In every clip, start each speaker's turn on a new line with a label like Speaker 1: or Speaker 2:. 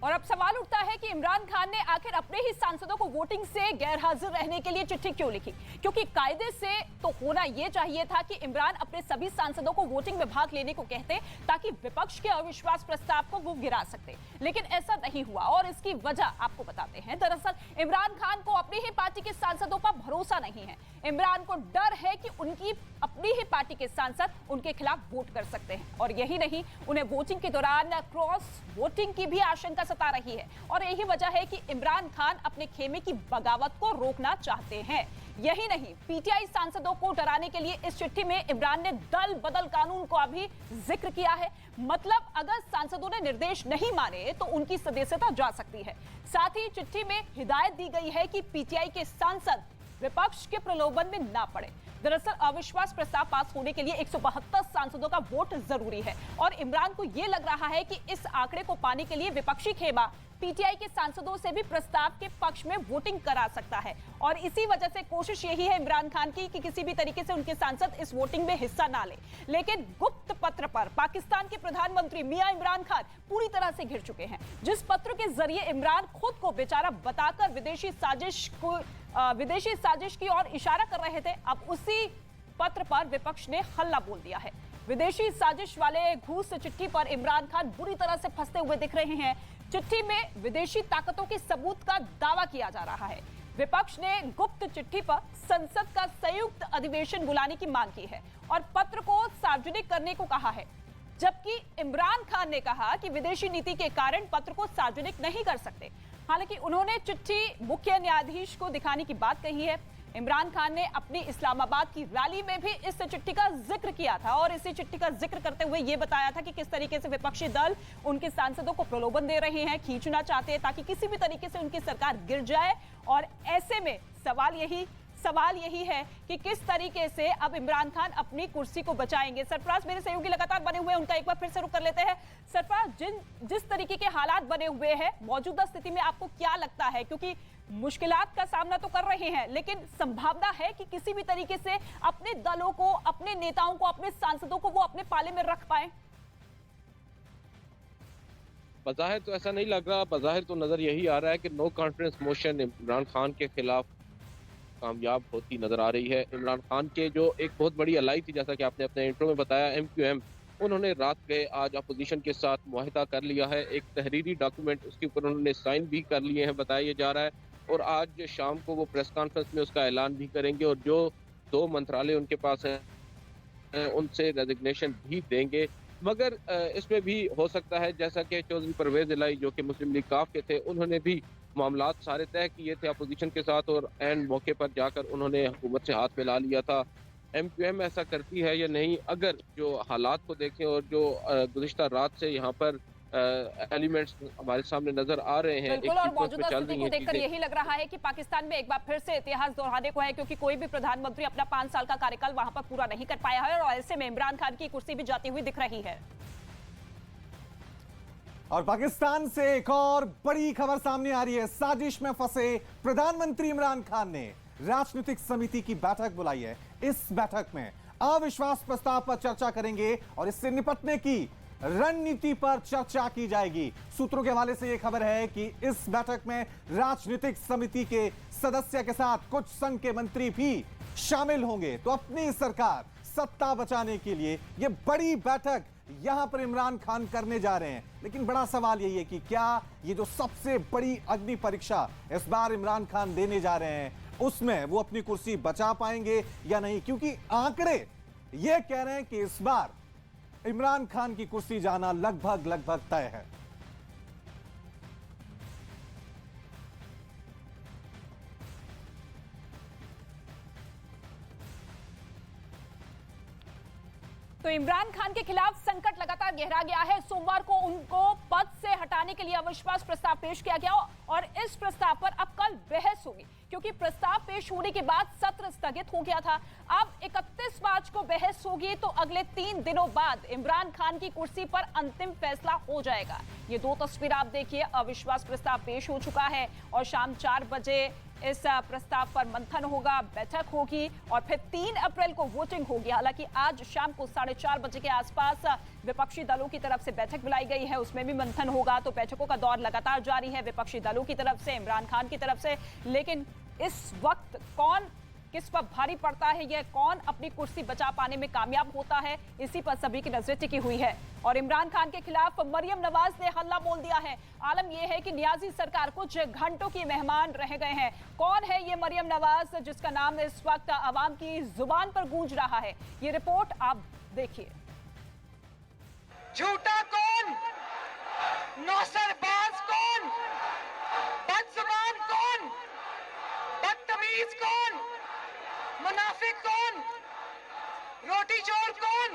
Speaker 1: और अब सवाल उठता है कि इमरान खान ने आखिर अपने ही सांसदों को वोटिंग से गैर हाजिर रहने के लिए चिट्ठी क्यों लिखी, क्योंकि कायदे से तो होना यह चाहिए था कि इमरान अपने सभी सांसदों को वोटिंग में भाग लेने को कहते ताकि विपक्ष के अविश्वास प्रस्ताव को वो गिरा सकते, लेकिन ऐसा नहीं हुआ और इसकी वजह आपको बताते हैं। दरअसल इमरान खान को अपनी ही पार्टी के सांसदों पर भरोसा नहीं है। इमरान को डर है कि उनकी अपनी ही पार्टी के सांसद उनके खिलाफ वोट कर सकते हैं, और यही नहीं, उन्हें वोटिंग के दौरान क्रॉस वोटिंग की भी आशंका सता रही है। और यही वजह है कि इमरान खान अपने खेमे की बगावत को रोकना चाहते हैं। यही नहीं, पीटीआई सांसदों को डराने के लिए इस चिट्ठी में इमरान ने दल बदल कानून का भी जिक्र किया है। मतलब अगर सांसदों ने निर्देश नहीं माने तो उनकी सदस्यता जा सकती है। साथ ही चिट्ठी में हिदायत दी गई है कि पीटीआई के सांसद विपक्ष के प्रलोभन में ना पड़े। दरअसल अविश्वास प्रस्ताव पास होने के लिए 172 सांसदों का वोट जरूरी है, और इमरान को यह लग रहा है कि इस आंकड़े को पाने के लिए विपक्षी खेमा पीटीआई के सांसदों से भी प्रस्ताव के पक्ष में वोटिंग करा सकता है। और इसी वजह से कोशिश यही है इमरान खान की कि किसी भी तरीके से उनके सांसद इस वोटिंग में हिस्सा ना ले। लेकिन गुप्त पत्र पर पाकिस्तान के प्रधानमंत्री मियां इमरान खान पूरी तरह से घिर चुके हैं, जिस पत्र के जरिए इमरान खुद को बेचारा बताकर विदेशी साजिश की ओर इशारा कर रहे थे, अब उसी पत्र पर विपक्ष ने हल्ला बोल दिया है। विदेशी साजिश वाले घूस चिट्ठी पर इमरान खान बुरी तरह से फंसते हुए दिख रहे हैं। चिट्ठी में विदेशी ताकतों के सबूत का दावा किया जा रहा है। विपक्ष ने गुप्त चिट्ठी पर संसद का संयुक्त अधिवेशन बुलाने की मांग की है और पत्र को सार्वजनिक करने को कहा है, जबकि इमरान खान ने कहा कि विदेशी नीति के कारण पत्र को सार्वजनिक नहीं कर सकते। हालांकि उन्होंने चिट्ठी मुख्य न्यायाधीश को दिखाने की बात कही है। इमरान खान ने अपनी इस्लामाबाद की रैली में भी इस चिट्ठी का जिक्र किया था और इसी चिट्ठी का जिक्र करते हुए यह बताया था कि किस तरीके से विपक्षी दल उनके सांसदों को प्रलोभन दे रहे हैं, खींचना चाहते हैं ताकि किसी भी तरीके से उनकी सरकार गिर जाए। और ऐसे में सवाल यही है कि किस तरीके से अब इमरान खान अपनी कुर्सी को बचाएंगे। सरफराज मेरे सहयोगी लगातार बने हुए हैं, उनका एक बार फिर से रुख कर लेते हैं। सरफराज, जिस तरीके के हालात बने हुए हैं मौजूदा स्थिति में आपको क्या लगता है, क्योंकि मुश्किलात का सामना तो कर रहे हैं लेकिन संभावना है कि किसी भी तरीके से अपने दलों को, अपने नेताओं को, अपने सांसदों को वो अपने पाले में रख पाए?
Speaker 2: बज़ाहिर तो ऐसा नहीं लग रहा। बज़ाहिर तो नजर यही आ रहा है कि no confidence motion Imran Khan के खिलाफ कामयाब होती नजर आ रही है। इमरान खान के जो एक बहुत बड़ी अलाई थी, जैसा कि आपने अपने इंट्रो में बताया, MQM, उन्होंने रात के आज अपोजिशन के साथ मुआहिदा कर लिया है। एक तहरीरी डॉक्यूमेंट उसके ऊपर उन्होंने साइन भी कर लिए हैं, बताया जा रहा है। और आज शाम को वो प्रेस कॉन्फ्रेंस में उसका ऐलान भी करेंगे और जो 2 मंत्रालय उनके पास हैं उनसे रेजिग्नेशन भी देंगे। मगर इसमें भी हो सकता है, जैसा कि चौधरी परवेज इलाही जो कि मुस्लिम लीग काफ के थे, उन्होंने भी मामलात सारे तय किए थे अपोजिशन के साथ और एंड मौके पर जाकर उन्होंने हुकूमत से हाथ मिला लिया था। MQM ऐसा करती है या नहीं, अगर जो हालात को देखें और जो गुज़िश्ता रात से यहाँ पर एलिमेंट्स हमारे सामने नजर आ रहे हैं,
Speaker 1: बिल्कुल, और मौजूदा स्थिति को देखकर यही लग रहा है कि पाकिस्तान में एक बार फिर से इतिहास दोहराने को है, क्योंकि कोई भी प्रधानमंत्री अपना 5 साल का कार्यकाल वहां पर पूरा नहीं कर पाया है और ऐसे में इमरान खान की कुर्सी भी जाती हुई दिख रही है।
Speaker 3: और पाकिस्तान से एक और बड़ी खबर सामने आ रही है। साजिश में फंसे प्रधानमंत्री इमरान खान ने राजनीतिक समिति की बैठक बुलाई है। इस बैठक में अविश्वास प्रस्ताव पर चर्चा करेंगे और इससे निपटने की रणनीति पर चर्चा की जाएगी। सूत्रों के हवाले से यह खबर है कि इस बैठक में राजनीतिक समिति के सदस्य के साथ कुछ संघ के मंत्री भी शामिल होंगे। तो अपनी सरकार सत्ता बचाने के लिए यह बड़ी बैठक यहां पर इमरान खान करने जा रहे हैं। लेकिन बड़ा सवाल यही है कि क्या ये जो सबसे बड़ी अग्नि परीक्षा इस बार इमरान खान देने जा रहे हैं उसमें वो अपनी कुर्सी बचा पाएंगे या नहीं, क्योंकि आंकड़े ये कह रहे हैं कि इस बार इमरान खान की कुर्सी जाना लगभग तय है।
Speaker 1: तो इमरान खान के खिलाफ संकट लगातार गहरा गया है। सोमवार को उनको पद से हटाने के लिए अविश्वास प्रस्ताव पेश किया गया और इस प्रस्ताव पर अब कल बहस होगी, क्योंकि प्रस्ताव पेश होने के बाद सत्र स्थगित हो गया था। अब 31 मार्च को बहस होगी तो अगले 3 दिनों बाद इमरान खान की कुर्सी पर अंतिम फैसला हो जाएगा। ये 2 तस्वीर आप देखिए, अविश्वास प्रस्ताव पेश हो चुका है और शाम 4 बजे इस प्रस्ताव पर मंथन होगा, बैठक होगी और फिर 3 अप्रैल को वोटिंग होगी। हालांकि आज शाम को 4:30 बजे के आसपास विपक्षी दलों की तरफ से बैठक बुलाई गई है, उसमें भी मंथन होगा। तो बैठकों का दौर लगातार जारी है विपक्षी दलों की तरफ से, इमरान खान की तरफ से। लेकिन इस वक्त कौन किस पर भारी पड़ता है, यह कौन अपनी कुर्सी बचा पाने में कामयाब होता है, इसी पर सभी की नजरें टिकी हुई है। और इमरान खान के खिलाफ मरियम नवाज ने हल्ला बोल दिया है। आलम यह है कि नियाजी सरकार कुछ घंटों की मेहमान रह गए हैं। कौन है ये मरियम नवाज जिसका नाम इस वक्त आवाम की जुबान पर गूंज रहा है? ये रिपोर्ट आप देखिए।
Speaker 4: झूठा कौन, नौसरबाज कौन, बदजुबान कौन, बदतमीज कौन, मुनाफिक कौन, रोटी चोर कौन?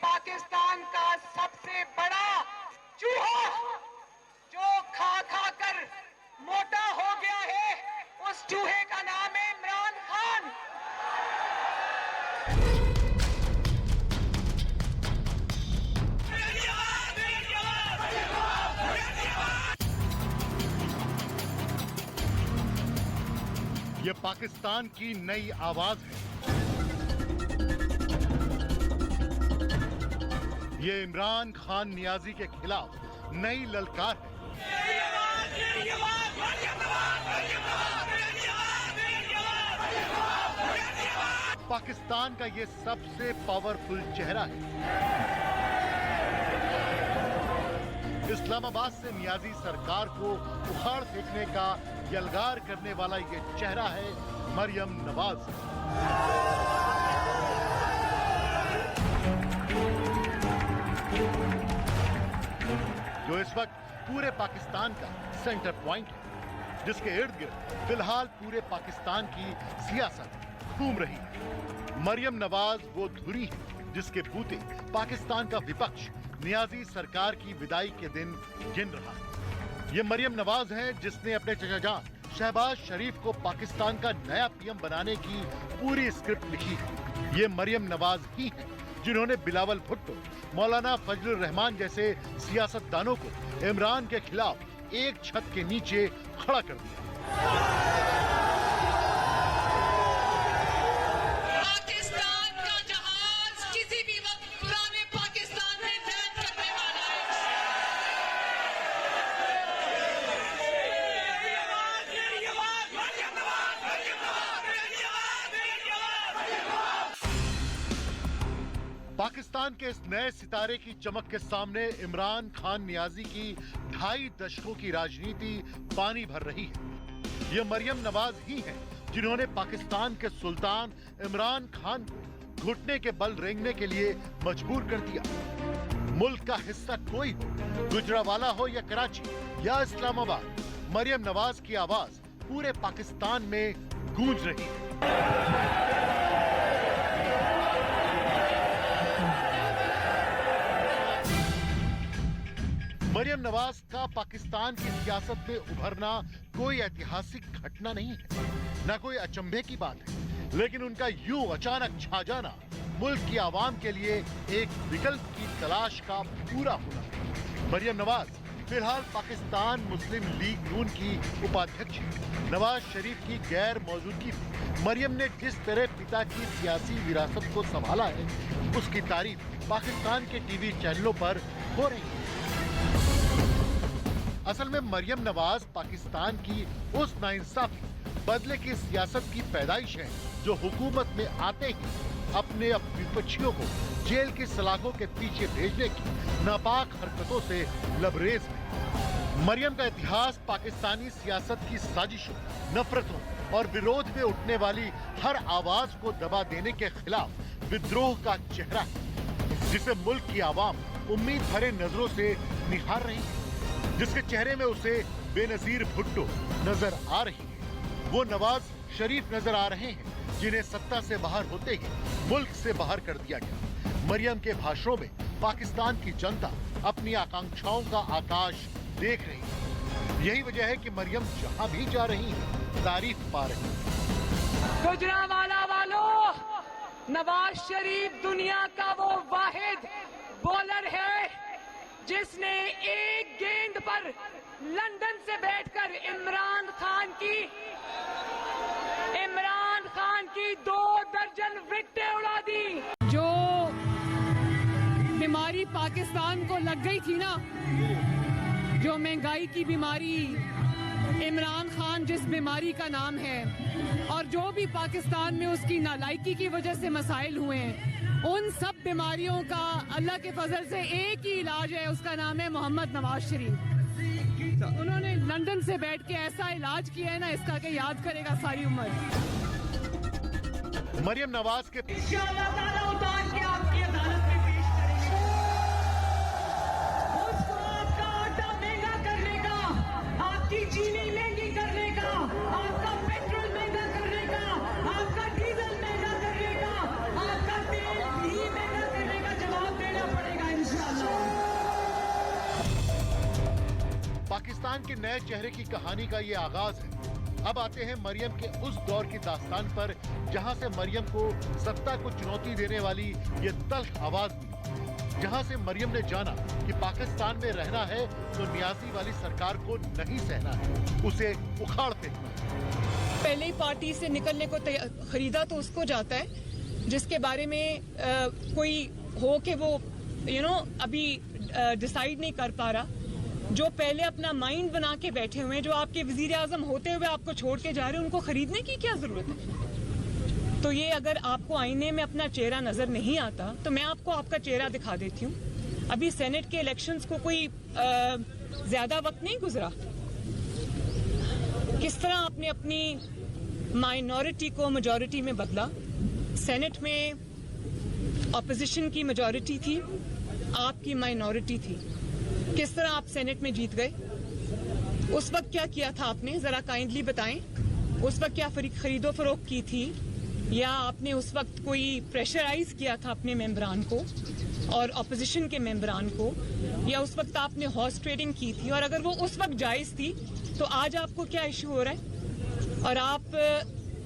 Speaker 4: पाकिस्तान का सबसे बड़ा चूहा जो खा खा कर मोटा हो गया है, उस चूहे का नाम है इमरान खान।
Speaker 5: ये पाकिस्तान की नई आवाज है। ये इमरान खान नियाजी के खिलाफ नई ललकार है। पाकिस्तान का ये सबसे पावरफुल चेहरा है। इस्लामाबाद से नियाजी सरकार को उखाड़ फेंकने का यलगार करने वाला ये चेहरा है मरियम नवाज। जो इस वक्त पूरे पाकिस्तान का सेंटर पॉइंट है, जिसके इर्द गिर्द फिलहाल पूरे पाकिस्तान की सियासत घूम रही है। मरियम नवाज वो धुरी है जिसके बूते पाकिस्तान का विपक्ष नियाजी सरकार की विदाई के दिन गिन रहा है। ये मरियम नवाज है जिसने अपने चचा जान शहबाज शरीफ को पाकिस्तान का नया पीएम बनाने की पूरी स्क्रिप्ट लिखी है। ये मरियम नवाज ही है जिन्होंने बिलावल भुट्टो, मौलाना फजलुर रहमान जैसे सियासतदानों को इमरान के खिलाफ एक छत के नीचे खड़ा कर दिया।
Speaker 4: पाकिस्तान का जहाज किसी भी वक्त पुराने पाकिस्तान में लैंड करने वाला
Speaker 5: पाकिस्तान के इस नए सितारे की चमक के सामने इमरान खान नियाजी की 2.5 दशकों की राजनीति पानी भर रही है। ये मरियम नवाज ही हैं जिन्होंने पाकिस्तान के सुल्तान इमरान खान को घुटने के बल रेंगने के लिए मजबूर कर दिया। मुल्क का हिस्सा कोई हो, गुजरावाला हो या कराची या इस्लामाबाद, मरियम नवाज की आवाज पूरे पाकिस्तान में गूंज रही है। मरियम नवाज का पाकिस्तान की सियासत में उभरना कोई ऐतिहासिक घटना नहीं है, न कोई अचंभे की बात है, लेकिन उनका यूं अचानक छा जाना मुल्क की आवाम के लिए एक विकल्प की तलाश का पूरा होना है। मरियम नवाज फिलहाल पाकिस्तान मुस्लिम लीग नून की उपाध्यक्ष है। नवाज शरीफ की गैर मौजूदगी में मरियम ने जिस तरह पिता की सियासी विरासत को संभाला है, उसकी तारीफ पाकिस्तान के टीवी चैनलों पर हो रही है। असल में मरियम नवाज पाकिस्तान की उस नाइंसाफी बदले की सियासत की पैदाइश है जो हुकूमत में आते ही अपने विपक्षियों को जेल की सलाखों के पीछे भेजने की नापाक हरकतों से लबरेज है। मरियम का इतिहास पाकिस्तानी सियासत की साजिशों, नफरतों और विरोध में उठने वाली हर आवाज को दबा देने के खिलाफ विद्रोह का चेहरा है, जिसे मुल्क की आवाम उम्मीद भरे नजरों से निहार रही है, जिसके चेहरे में उसे बेनजीर भुट्टो नजर आ रही है। वो नवाज शरीफ नजर आ रहे हैं जिन्हें सत्ता से बाहर होते ही मुल्क से बाहर कर दिया गया। मरियम के भाषणों में पाकिस्तान की जनता अपनी आकांक्षाओं का आकाश देख रही है। यही वजह है कि मरियम जहां भी जा रही है तारीफ पा रही है।
Speaker 4: गुजरावाला वालों, नवाज शरीफ दुनिया का वो वाहिद बॉलर है जिसने एक गेंद पर लंदन से बैठकर इमरान खान की 2 दर्जन विकेटें उड़ा दी।
Speaker 6: जो बीमारी
Speaker 4: पाकिस्तान को लग गई थी ना, जो महंगाई की बीमारी, इमरान खान जिस बीमारी का नाम है, और जो भी पाकिस्तान में उसकी नालायकी की वजह से मसाइल हुए हैं, उन सब बीमारियों का अल्लाह के फजल से एक ही इलाज है, उसका नाम है मोहम्मद नवाज शरीफ। उन्होंने लंदन से बैठ के ऐसा इलाज किया है ना, इसका कि याद करेगा सारी उम्र।
Speaker 5: मरियम नवाज के
Speaker 4: इंशाअल्लाह ताला उतार के आपकी अदालत में पेश करेंगे। उसको आपका आटा महंगा करने का, आपकी चीनी महंगी करने का, आपका पेट्रोल महंगा करने का, आपका डीजल महंगा करने का, आपका तेल घी महंगा करने का जवाब देना पड़ेगा इंशाअल्लाह।
Speaker 5: पाकिस्तान के नए चेहरे की कहानी का ये आगाज है। अब आते हैं मरियम के उस दौर की दास्तान पर जहां से मरियम को सत्ता को चुनौती देने वाली ये तल्ख आवाज मिली, जहां से मरियम ने जाना कि पाकिस्तान में रहना है तो नियाजी वाली सरकार को नहीं सहना है, उसे उखाड़ फेंकना है।
Speaker 4: पहले ही पार्टी से निकलने को खरीदा तो उसको जाता है जिसके बारे में कोई हो कि वो अभी डिसाइड नहीं कर पा रहा, जो पहले अपना माइंड बना के बैठे हुए हैं, जो आपके वजीर आजम होते हुए आपको छोड़ के जा रहे हैं, उनको खरीदने की क्या जरूरत है? तो ये अगर आपको आईने में अपना चेहरा नजर नहीं आता तो मैं आपको आपका चेहरा दिखा देती हूँ। अभी सेनेट के इलेक्शंस को कोई ज्यादा वक्त नहीं गुजरा, किस तरह आपने अपनी माइनॉरिटी को मेजॉरिटी में बदला। सेनेट में ऑपोजिशन की मेजॉरिटी थी, आपकी माइनॉरिटी थी, किस तरह आप सेनेट में जीत गए? उस वक्त क्या किया था आपने, जरा काइंडली बताएं। उस वक्त क्या खरीदो फरोख्त की थी, या आपने उस वक्त कोई प्रेशराइज किया था अपने मेंबरान को और ऑपोजिशन के मेंबरान को, या उस वक्त आपने हॉर्स ट्रेडिंग की थी? और अगर वो उस वक्त जायज थी तो आज आपको क्या इशू हो रहा है? और आप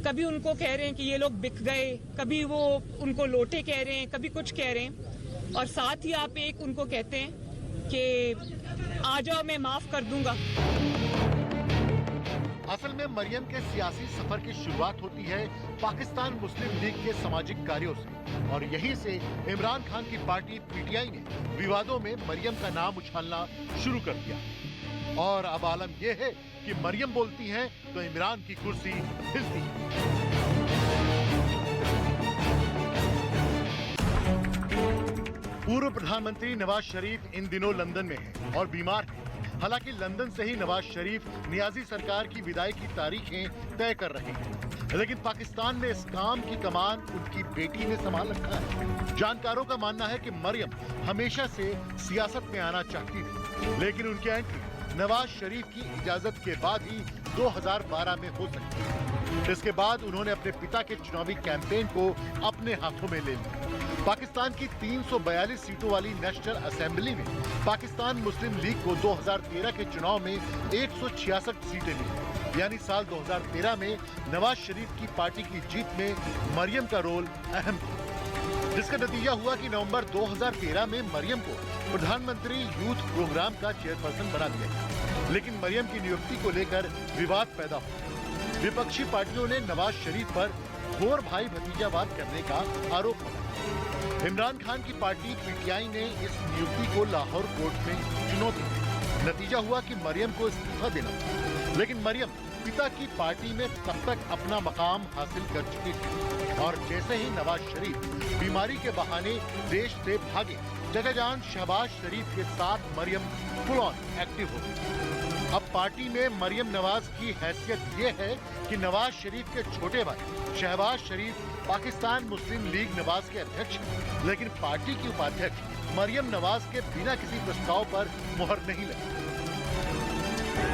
Speaker 4: कभी उनको कह रहे हैं कि ये लोग बिक गए, कभी वो उनको लोटे कह रहे हैं, कभी कुछ कह रहे हैं, और साथ ही आप एक उनको कहते हैं कि आ जाओ मैं माफ कर दूंगा।
Speaker 5: असल में मरियम के सियासी सफर की शुरुआत होती है पाकिस्तान मुस्लिम लीग के सामाजिक कार्यों से, और यहीं से इमरान खान की पार्टी पीटीआई ने विवादों में मरियम का नाम उछालना शुरू कर दिया। और अब आलम यह है कि मरियम बोलती हैं तो इमरान की कुर्सी हिलती है। पूर्व प्रधानमंत्री नवाज शरीफ इन दिनों लंदन में हैं और बीमार हैं। हालांकि लंदन से ही नवाज शरीफ नियाजी सरकार की विदाई की तारीखें तय कर रहे हैं, लेकिन पाकिस्तान में इस काम की कमान उनकी बेटी ने संभाल रखा है। जानकारों का मानना है कि मरियम हमेशा से सियासत में आना चाहती थी, लेकिन उनकी एंट्री नवाज शरीफ की इजाजत के बाद ही 2012 में हो सकती है। इसके बाद उन्होंने अपने पिता के चुनावी कैंपेन को अपने हाथों में ले लिया। पाकिस्तान की 342 सीटों वाली नेशनल असेंबली में पाकिस्तान मुस्लिम लीग को 2013 के चुनाव में 166 सीटें मिली, यानी साल 2013 में नवाज शरीफ की पार्टी की जीत में मरियम का रोल अहम था, जिसका नतीजा हुआ कि नवंबर 2013 में मरियम को प्रधानमंत्री यूथ प्रोग्राम का चेयरपर्सन बना दिया गया। लेकिन मरियम की नियुक्ति को लेकर विवाद पैदा हुआ। विपक्षी पार्टियों ने नवाज शरीफ पर घोर भाई भतीजावाद करने का आरोप लगाया। इमरान खान की पार्टी पीटीआई ने इस नियुक्ति को लाहौर कोर्ट में चुनौती दी। नतीजा हुआ कि मरियम को इस्तीफा देना पड़ा, लेकिन मरियम पिता की पार्टी में तब तक अपना मकाम हासिल कर चुकी थी, और जैसे ही नवाज शरीफ बीमारी के बहाने देश से भागे, जगहजान शहबाज शरीफ के साथ मरियम फुल ऑन एक्टिव हो गई। अब पार्टी में मरियम नवाज की हैसियत ये है कि नवाज शरीफ के छोटे भाई शहबाज शरीफ पाकिस्तान मुस्लिम लीग नवाज के अध्यक्ष हैं, लेकिन पार्टी की उपाध्यक्ष मरियम नवाज के बिना किसी प्रस्ताव पर मुहर नहीं लगी।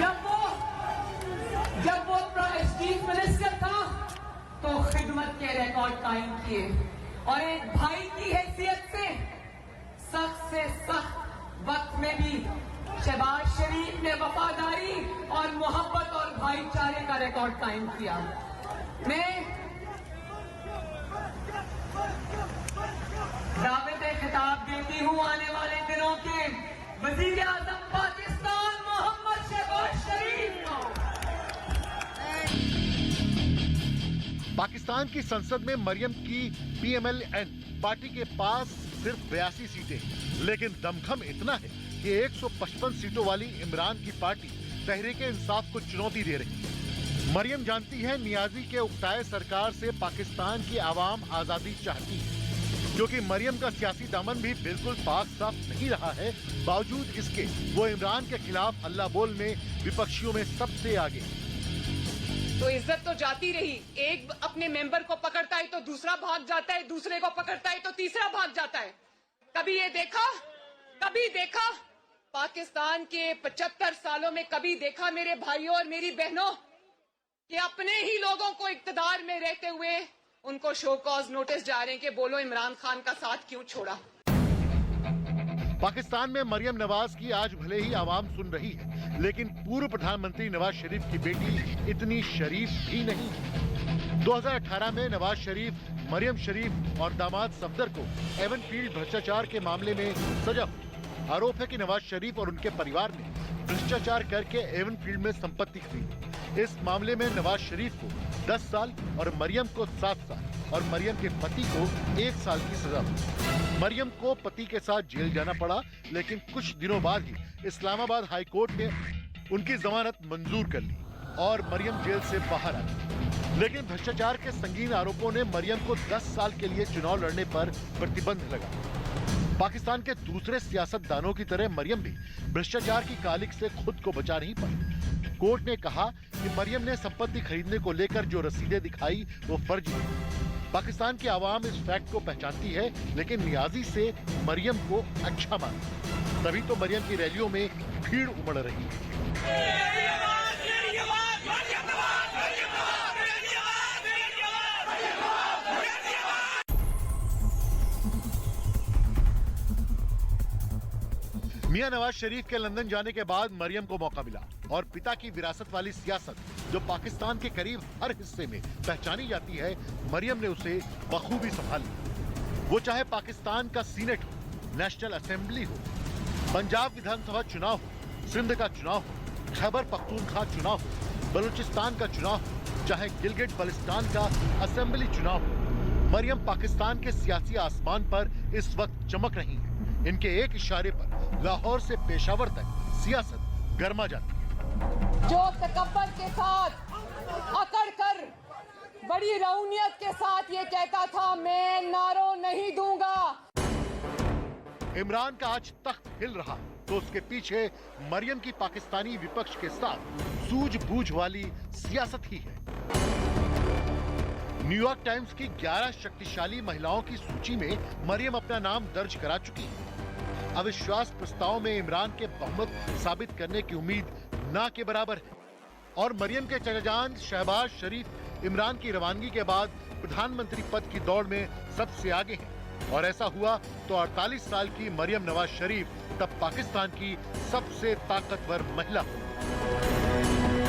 Speaker 4: जब वो चीफ मिनिस्टर था तो खिदमत के रिकॉर्ड कायम किए, और एक भाई की हैसियत से सख्त वक्त में भी शहबाज शरीफ ने वफादारी और मोहब्बत और भाईचारे का रिकॉर्ड कायम किया। मैं दावत-ए-खिताब देती हूँ आने वाले दिनों के वजीर आजम पाकिस्तान मोहम्मद शहबाज शरीफ को।
Speaker 5: पाकिस्तान की संसद में मरियम की PMLN पार्टी के पास सिर्फ 82 सीटें, लेकिन दमखम इतना है कि 155 सीटों वाली इमरान की पार्टी तहरीके इंसाफ को चुनौती दे रही है। मरियम जानती है नियाजी के उकताए सरकार से पाकिस्तान की आवाम आजादी चाहती है, क्योंकि मरियम का सियासी दामन भी बिल्कुल पाक साफ नहीं रहा है। बावजूद इसके वो इमरान के खिलाफ हल्ला बोल में विपक्षियों में सबसे आगे।
Speaker 4: तो इज्जत तो जाती रही, एक अपने मेंबर को पकड़ता है तो दूसरा भाग जाता है, दूसरे को पकड़ता है तो तीसरा भाग जाता है। कभी ये देखा, कभी देखा पाकिस्तान के 75 सालों में कभी देखा मेरे भाइयों और मेरी बहनों कि अपने ही लोगों को इक्तदार में रहते हुए उनको शो कॉज नोटिस जा रहे हैं कि बोलो इमरान खान का साथ क्यों छोड़ा।
Speaker 5: पाकिस्तान में मरियम नवाज की आज भले ही आवाम सुन रही है, लेकिन पूर्व प्रधानमंत्री नवाज शरीफ की बेटी इतनी शरीफ भी नहीं। 2018 में नवाज शरीफ, मरियम शरीफ और दामाद सफदर को एवनफील्ड भ्रष्टाचार के मामले में सजा हुई। आरोप है कि नवाज शरीफ और उनके परिवार ने भ्रष्टाचार करके एवनफील्ड में संपत्ति खरीदी। इस मामले में नवाज शरीफ को 10 साल और मरियम को 7 साल और मरियम के पति को 1 साल की सजा हुई। मरियम को पति के साथ जेल जाना पड़ा, लेकिन कुछ दिनों बाद ही इस्लामाबाद हाई कोर्ट ने उनकी जमानत मंजूर कर ली और मरियम जेल से बाहर आ गई। लेकिन भ्रष्टाचार के संगीन आरोपों ने मरियम को 10 साल के लिए चुनाव लड़ने पर प्रतिबंध लगा। पाकिस्तान के दूसरे सियासतदानों की तरह मरियम भी भ्रष्टाचार की कालिक से खुद को बचा नहीं पाई। कोर्ट ने कहा कि मरियम ने संपत्ति खरीदने को लेकर जो रसीदें दिखाई वो फर्जी है। पाकिस्तान की आवाम इस फैक्ट को पहचानती है, लेकिन नियाजी से मरियम को अच्छा मानती। तभी तो मरियम की रैलियों में भीड़ उमड़ रही है। मियां नवाज शरीफ के लंदन जाने के बाद मरियम को मौका मिला और पिता की विरासत वाली सियासत जो पाकिस्तान के करीब हर हिस्से में पहचानी जाती है, मरियम ने उसे बखूबी संभाल लिया। वो चाहे पाकिस्तान का सीनेट हो, नेशनल असेंबली हो, पंजाब विधानसभा चुनाव हो, सिंध का चुनाव हो, खैबर पख्तूनख्वा चुनाव हो, बलूचिस्तान का चुनाव हो, चाहे गिलगिट बल्टिस्तान का असेंबली चुनाव हो, मरियम पाकिस्तान के सियासी आसमान पर इस वक्त चमक रही है। इनके एक इशारे पर लाहौर से पेशावर तक सियासत गर्मा जाती है।
Speaker 4: जो तकब्बुर के साथ अकड़ कर बड़ी रऊनियत के साथ ये कहता था मैं नारों नहीं दूंगा।
Speaker 5: इमरान का आज तख्त हिल रहा तो उसके पीछे मरियम की पाकिस्तानी विपक्ष के साथ सूझबूझ वाली सियासत ही है। न्यूयॉर्क टाइम्स की 11 शक्तिशाली महिलाओं की सूची में मरियम अपना नाम दर्ज करा चुकी है। अविश्वास प्रस्ताव में इमरान के बहुमत साबित करने की उम्मीद ना के बराबर है और मरियम के चचाजान शहबाज शरीफ इमरान की रवानगी के बाद प्रधानमंत्री पद की दौड़ में सबसे आगे हैं। और ऐसा हुआ तो 48 साल की मरियम नवाज शरीफ तब पाकिस्तान की सबसे ताकतवर महिला हुई।